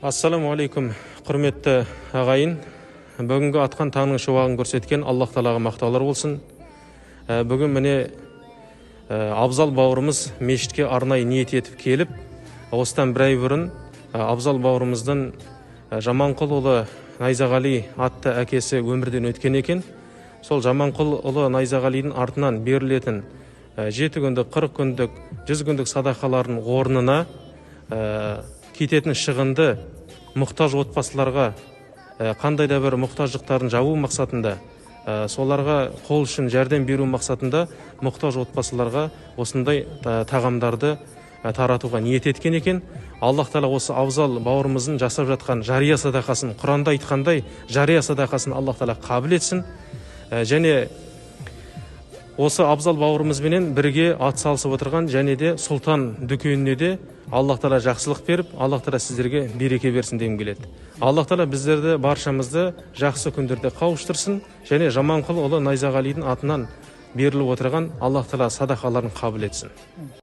Ассаламу алейкум, құрметті ағайын. Бүгінгі атқан таңның шуағын көрсеткен Аллах Тағалаға мақтаулар болсын. Бүгін міне Абзал бауырымыз мешітке арнайы ниет етіп келіп, осыдан бір ай бұрын Абзал бауырымыздың Жаманқұл ұлы Найзағали атты әкесі өмірден өткен екен. Сол Жаманқұл ұлы Найзағалидың артынан берілетін 7 күндік, 40 күндік, 100 күндік садақалардың орнына кететін шығынды мұқтаж отбасыларға, қандай да бір мұқтаждықтарын жабу мақсатында, соларға қол үшін жәрдем беру мақсатында мұқтаж отбасыларға осындай тағамдарды таратуға ниет еткен екен. Аллах Тағала осы Абзал бауырымыздың жасап жатқан жария садақасын, Құранда айтқандай жария садақасын Аллах Тағала қабыл етсін. Және осы Абзал бауырымызбенен бірге ат салысып отырған және де Сұлтан дүкеніне де Аллах Тағала жақсылық беріп, Аллах Тағала сіздерге береке берсін дегім келеді. Аллах Тағала біздерді баршамызды жақсы күндерде қауыштырсын және Жаманқұл ұлы Найзағалидың атынан беріліп отырған Аллах Тағала садақаларын қабыл етсін.